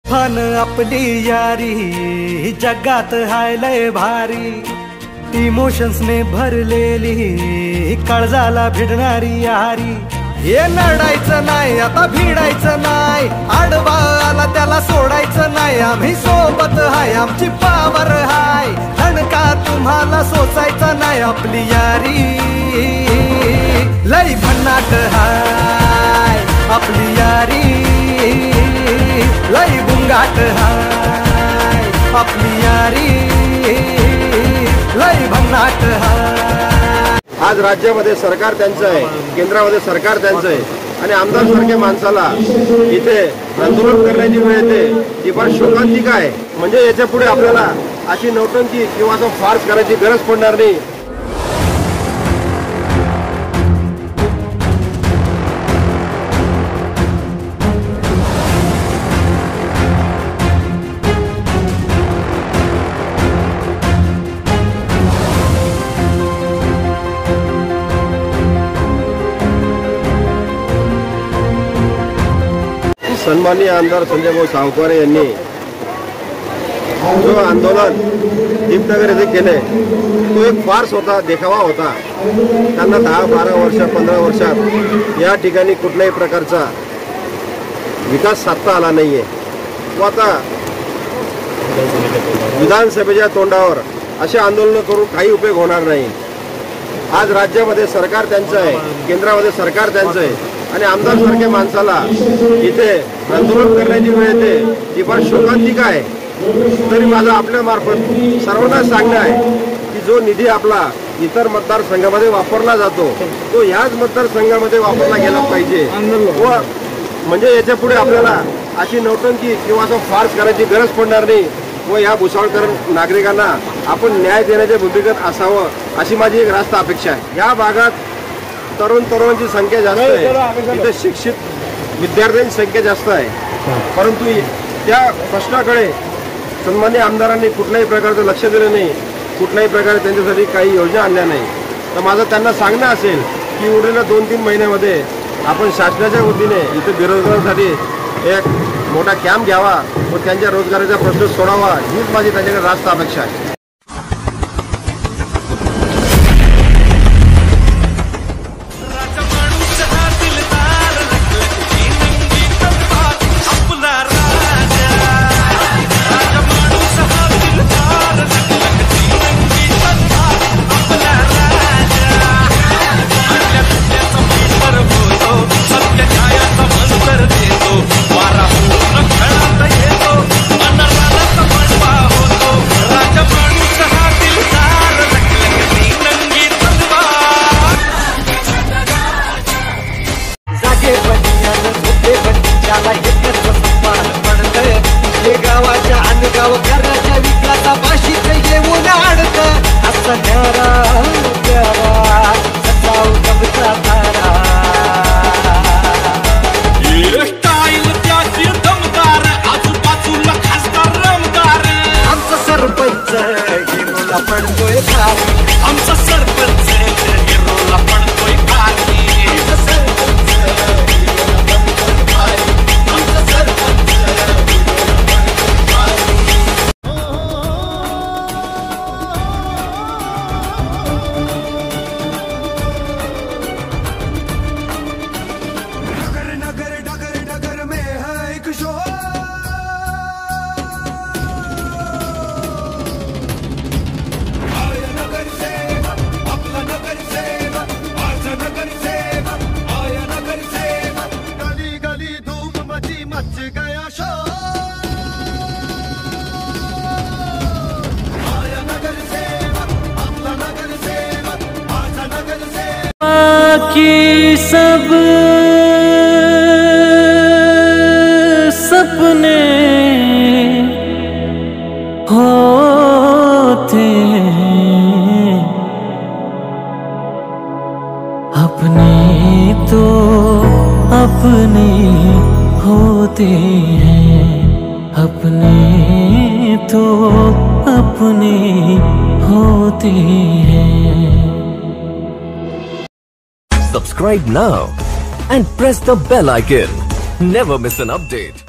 Fun आपली यारी जगात हाय लय भारी, इमोशन्स ने भरलेली काळजाला भिडणारी यारी। हे लढायचं नाही आता भिडायचं नाही, आडवा आला त्याला सोडायचं नाही। आम्ही सोबत हाय आमची पावर हाय, धणका तुम्हाला सोसायचा नाही। आपली यारी लय भन्नाट हाय, आपली यारी लय बुंगाट हाय, आपली यारी लय भन्नाट हाय। आज राज्यामध्ये सरकार त्यांचं आहे, केंद्रामध्ये सरकार त्यांचं आहे आणि आमदार सारख्या माणसाला इथे आंदोलन करण्याची वेळ येते ती फार शोकांतिक आहे। म्हणजे याच्या पुढे आपल्याला अशी नौटंकी किंवा असं फार्स करायची गरज पडणार नाही। सन्माननीय आमदार संजय भाऊ सावकारे यांनी जो आंदोलन दीपनगर येथे केले तो एक फार्स होता, देखावा होता। त्यांना 10-12 वर्ष 15 वर्षात या ठिकाणी कुठल्याही प्रकारचा विकास साधता आला नाहीये। व आता विधानसभेच्या तोंडावर असे आंदोलन करून काही उपयोग होणार नाही। आज राज्यामध्ये सरकार त्यांचं आहे, केंद्रामध्ये सरकार त्यांचं आहे आणि आमदार सारख्या माणसाला इथे आंदोलन करण्याची वेळ येते ती फार शोकांतिक आहे। तरी माझं आपल्या मार्फत सर्वांना सांगणं आहे की जो निधी आपला इतर मतदारसंघामध्ये वापरला जातो तो ह्याच मतदारसंघामध्ये वापरला गेला पाहिजे। व म्हणजे याच्या पुढे आपल्याला अशी नौटंकी किंवा असं फार्स करायची गरज पडणार नाही व या भुसावळकर नागरिकांना आपण न्याय देण्याच्या भूमिकेत असावं अशी माझी एक रास्त अपेक्षा आहे। या भागात तरुणांची संख्या जास्त आहे, इथे शिक्षित विद्यार्थ्यांची संख्या जास्त आहे, परंतु त्या प्रश्नाकडे सन्माननीय आमदारांनी कुठल्याही प्रकारचं लक्ष दिलं नाही, कुठल्याही प्रकारे त्यांच्यासाठी काही योजना आणल्या नाही। तर माझं त्यांना सांगणं असेल की उरलेल्या 2-3 महिन्यामध्ये आपण शासनाच्या वतीने इथे बेरोजगारांसाठी एक मोठा कॅम्प घ्यावा व त्यांच्या रोजगाराचा प्रश्न सोडावा हीच माझी त्यांच्याकडे रास्त अपेक्षा आहे। गावाच्या अनगाव करण्याच्या विकासापाशीच येऊन अडक असं न्यारा प्यारा सजाऊ कविता तारा स्टाईल त्याची दमदार आजूबाजूला खासदार रमदार आमचा सरपंच हिरोला पडतोय भारी, आमचा सरपंच हिरोला पडतोय भारी, आमचा सरपंच हिरोला पडतोय भारी, आमचा सरपंच कि सब सपने होते हैं, अपने तो अपने होते हैं, अपने तो अपने होते हैं। Subscribe now and press the bell icon. Never miss an update.